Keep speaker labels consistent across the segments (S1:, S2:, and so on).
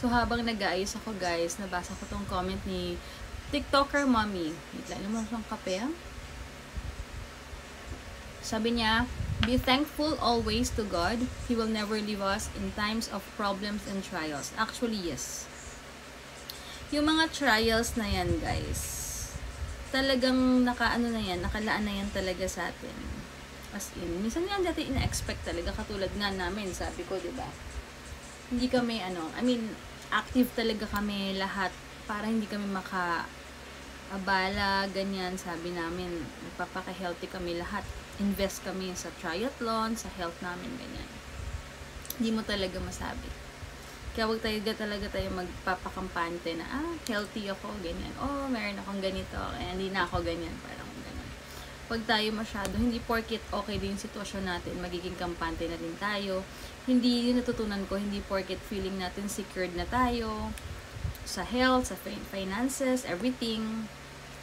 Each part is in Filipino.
S1: So, habang nag-aayos ako guys, nabasa ko tong comment ni TikToker Mommy. Wait lang, naman siyang kape. Sabi niya, be thankful always to God. He will never leave us in times of problems and trials. Actually, yes. Yung mga trials na yan guys, talagang nakalaan na yan talaga sa atin. As in, minsan yan dati ina-expect talaga, katulad nga namin, sabi ko, diba? Hindi kami, active talaga kami lahat para hindi kami maka-abala, ganyan, sabi namin, magpapaka-healthy kami lahat. Invest kami sa triathlon, sa health namin, ganyan. Hindi mo talaga masabi. Kaya wag talaga tayo magpapakampante na, healthy ako, ganyan. Oh, meron akong ganito, kaya hindi na ako ganyan, parang ganyan. Wag tayo masyado, hindi porket okay din yung sitwasyon natin, magiging kampante na din tayo. Hindi, yung natutunan ko, hindi porket feeling natin secured na tayo sa health, sa finances, everything,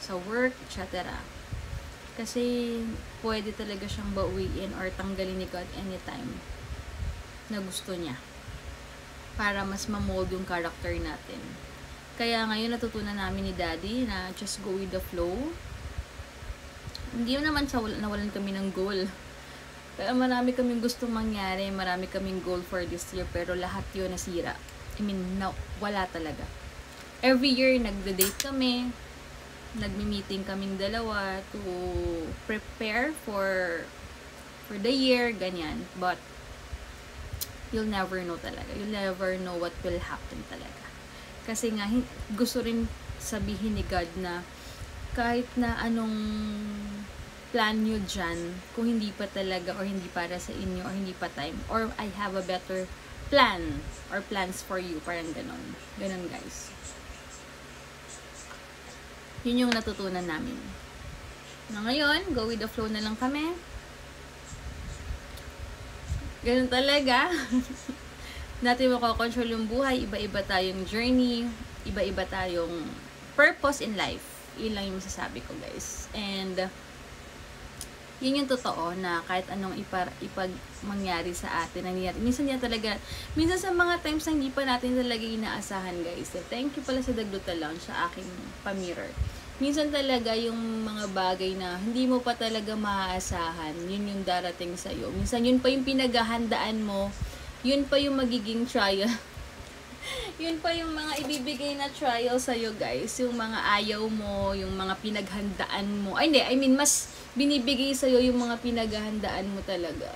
S1: sa work, etc. Kasi pwede talaga siyang bawiin or tanggalin ni God anytime na gusto niya para mas ma-mold yung character natin. Kaya ngayon natutunan namin ni Daddy na just go with the flow. Hindi naman nawalan kami ng goal. Kaya marami kaming gustong mangyari, marami kaming goal for this year, pero lahat yun nasira. Wala talaga. Every year, nagde-date kami, nagmi-meeting kaming dalawa to prepare for the year, ganyan. But, you'll never know talaga. You'll never know what will happen talaga. Kasi nga, gusto rin sabihin ni God na kahit na anong plan nyo dyan, kung hindi pa talaga or hindi para sa inyo or hindi pa time, or I have a better plan or plans for you, parang ganon. Ganon guys. Yun yung natutunan namin. Na ngayon, go with the flow na lang kami. Ganon talaga. Natin makakontrol yung buhay, iba-iba tayong journey, iba-iba tayong purpose in life. Yun lang yung masasabi ko guys. And yun yung totoo na kahit anong ipag mangyari sa atin, nangyayari. Minsan sa mga times na hindi pa natin talaga inaasahan guys. Thank you pala sa Dagluta Lounge sa aking pa-mirror. Minsan talaga yung mga bagay na hindi mo pa talaga maaasahan, yun yung darating sa'yo. Minsan yun pa yung pinaghahandaan mo, yun pa yung magiging trial. Yun pa yung mga ibibigay na trial sa'yo guys. Yung mga ayaw mo, yung mga pinaghandaan mo. Mas binibigay sa'yo yung mga pinaghahandaan mo talaga.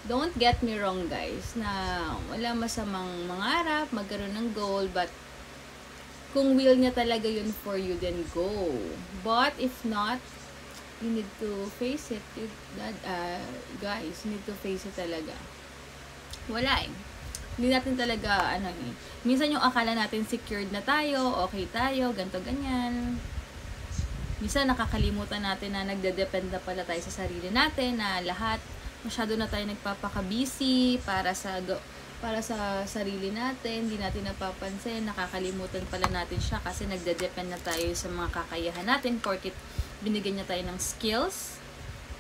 S1: Don't get me wrong guys, na wala masamang mangarap, magkaroon ng goal, but kung will niya talaga yun for you, then go. But if not, you need to face it. Guys, you need to face it talaga. Wala Hindi natin talaga, minsan yung akala natin secured na tayo, okay tayo, ganto ganyan. Minsan nakakalimutan natin na nagde-depend na pala tayo sa sarili natin, na lahat, masyado na tayo nagpapaka-busy para sa sarili natin, hindi natin napapansin, nakakalimutan pala natin siya kasi nagde-depend na tayo sa mga kakayahan natin, porket binigyan niya tayo ng skills.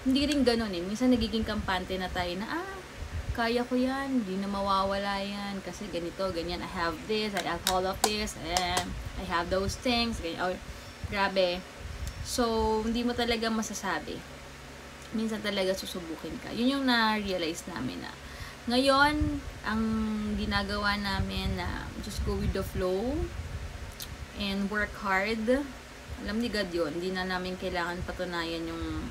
S1: Hindi rin ganun minsan nagiging kampante na tayo na, kaya ko yan, hindi na mawawala yan, kasi ganito, ganyan, I have this, I have all of this, I have those things, ganyan. Grabe. So, hindi mo talaga masasabi. Minsan talaga susubukin ka. Yun yung na-realize namin na ngayon, ang ginagawa namin na just go with the flow and work hard. Alam ni God yun, hindi na namin kailangan patunayan yung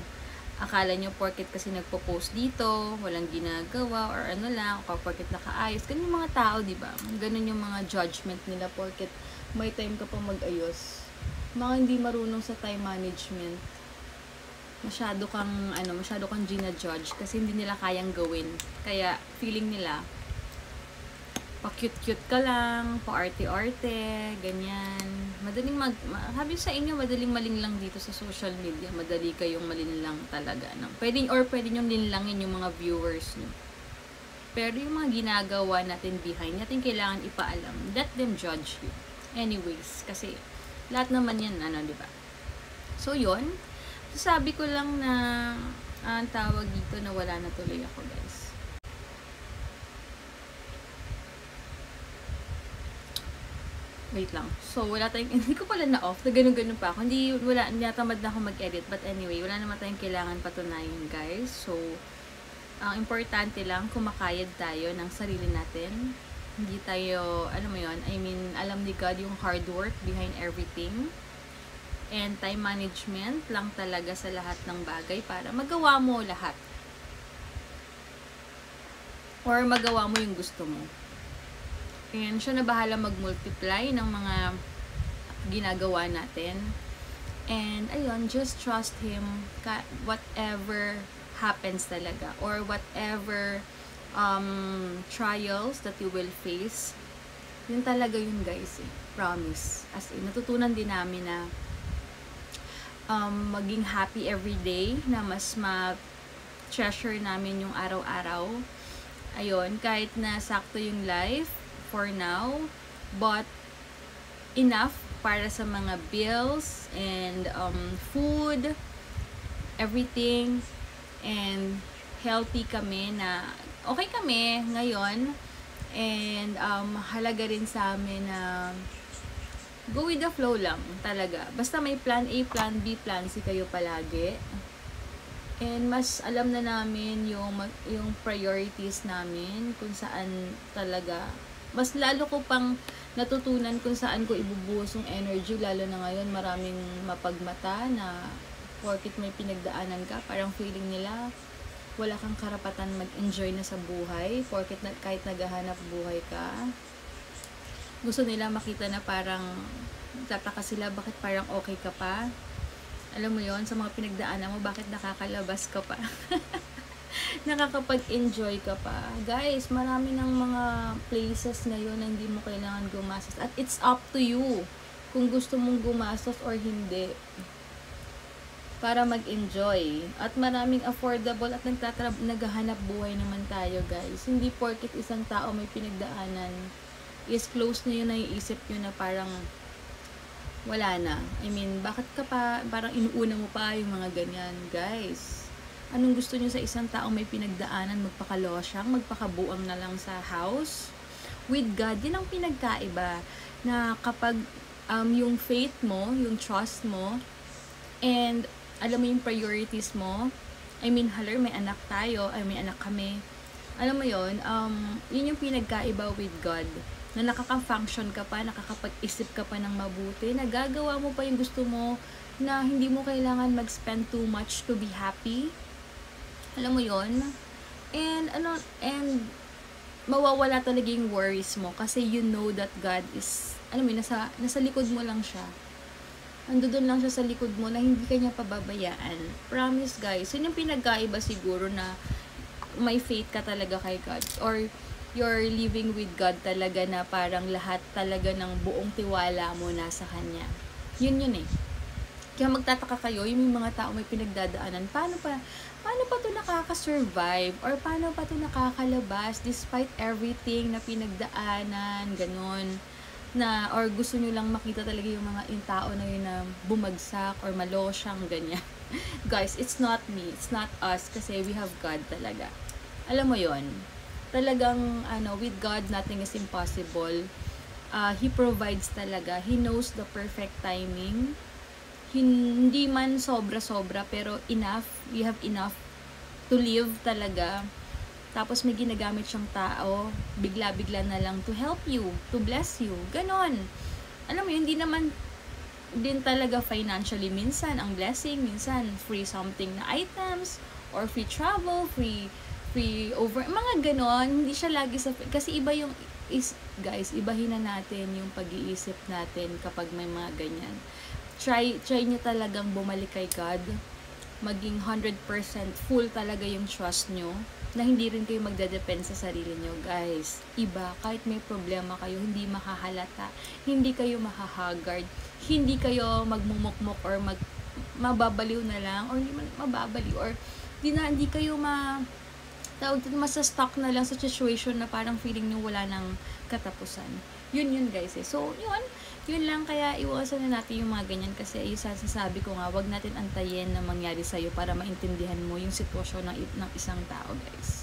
S1: akala nyo porket kasi nagpo-post dito, walang ginagawa, or lang, o porket nakaayos. Ganun yung mga tao, diba? Ganun yung mga judgment nila porket may time ka pa mag-ayos. Mga hindi marunong sa time management. Masyado kang gina-judge kasi hindi nila kayang gawin. Kaya feeling nila, pa-cute-cute ka lang, pa-arte-arte, ganyan. Sabi sa inyo, madaling malinlang dito sa social media. Madali kayong malinlang talaga. Pwede nyo linlangin yung mga viewers nyo. Pero yung mga ginagawa natin behind, natin kailangan ipaalam. Let them judge you. Anyways, kasi lahat naman yan, diba? So, yun. Sabi ko lang na ang tawag dito na wala na tuloy ako, guys. Wait lang. So, wala tayong, hindi ko pala na-off, na ganun-ganun pa ako. Hindi natamad na ako mag-edit. But anyway, wala naman tayong kailangan patunayan, guys. So, ang importante lang, kumakayad tayo ng sarili natin. Hindi tayo, alam mo yun, I mean, alam ni God yung hard work behind everything. And time management lang talaga sa lahat ng bagay para magawa mo lahat. Or magawa mo yung gusto mo. And siya na bahala mag-multiply ng mga ginagawa natin. And ayun, just trust Him whatever happens talaga. Or whatever trials that you will face. Yun talaga yun, guys. Promise. As in, natutunan din namin na maging happy every day. Na mas ma-treasure namin yung araw-araw. Ayun, kahit na sakto yung life for now, but enough para sa mga bills and food, everything, and healthy kami na okay kami ngayon, and halaga rin sa amin na go with the flow lang talaga. Basta may plan A, plan B, plan C kayo palagi. And mas alam na namin yung priorities namin, kung saan talaga. Mas lalo ko pang natutunan kung saan ko ibubuhos yung energy, lalo na ngayon maraming mapagmata na porket may pinagdaanan ka, parang feeling nila wala kang karapatan mag-enjoy na sa buhay, porket kahit naghahanap buhay ka. Gusto nila makita na parang tataka sila bakit parang okay ka pa. Alam mo yon, sa mga pinagdaanan mo, bakit nakakalabas ka pa? Nakakapag-enjoy ka pa. Guys, marami ng mga places ngayon na hindi mo kailangan gumastos. At it's up to you kung gusto mong gumastos or hindi. Para mag-enjoy. At maraming affordable at naghahanap buhay naman tayo, guys. Hindi porket isang tao may pinagdaanan is close na yun na iisip nyo na parang wala na. I mean, bakit ka pa, parang inuuna mo pa yung mga ganyan, guys. Anong gusto nyo sa isang taong may pinagdaanan, magpakalosyang, magpakabuang na lang sa house? With God, yun ang pinagkaiba. Na kapag yung faith mo, yung trust mo, and alam mo yung priorities mo, I mean, may anak tayo, may anak kami. Alam mo yun, yun yung pinagkaiba with God. Na nakaka-function ka pa, nakakapag-isip ka pa ng mabuti, nagagawa mo pa yung gusto mo, na hindi mo kailangan mag-spend too much to be happy. Alam mo yon. And mawawala talaga yung worries mo kasi you know that God is, alam mo, nasa likod mo lang siya. Nandoon lang siya sa likod mo na hindi ka niya pababayaan. Promise, guys. Yun yung pinagkaiba siguro na may faith ka talaga kay God. Or you're living with God talaga na parang lahat talaga ng buong tiwala mo nasa Kanya. Yun eh. Kaya magtataka kayo, yung mga tao may pinagdadaanan, paano pa to nakaka-survive? Or paano pa to nakakalabas despite everything na pinagdaanan, ganun. Or gusto nyo lang makita talaga yung tao na yun na bumagsak or malosyang, ganyan. Guys, it's not me, it's not us, kasi we have God talaga. Alam mo yon, talagang, with God, nothing is impossible. He provides talaga. He knows the perfect timing. Hindi man sobra-sobra, pero enough. You have enough to live talaga. Tapos may ginagamit siyang tao, bigla-bigla na lang to help you, to bless you. Ganon. Alam mo, hindi naman din talaga financially minsan ang blessing. Minsan, free something na items, or free travel, free over, mga ganon. Hindi siya lagi kasi iba yung, guys, ibahin na natin yung pag-iisip natin kapag may mga ganyan. Try nyo talagang bumalik kay God. Maging 100% full talaga yung trust nyo. Na hindi rin kayo magdedepend sa sarili nyo, guys. Iba, kahit may problema kayo, hindi makahalata. Hindi kayo mahahagard. Hindi kayo magmumukmuk or mababaliw na lang. Or hindi mababaliw. Or hindi kayo masa-stuck na lang sa situation na parang feeling nyo wala nang katapusan. Yun guys eh. So, yun lang, kaya iwasan na natin yung mga ganyan kasi yung sasabi ko nga, wag natin antayin na mangyari sa'yo para maintindihan mo yung sitwasyon ng isang tao, guys.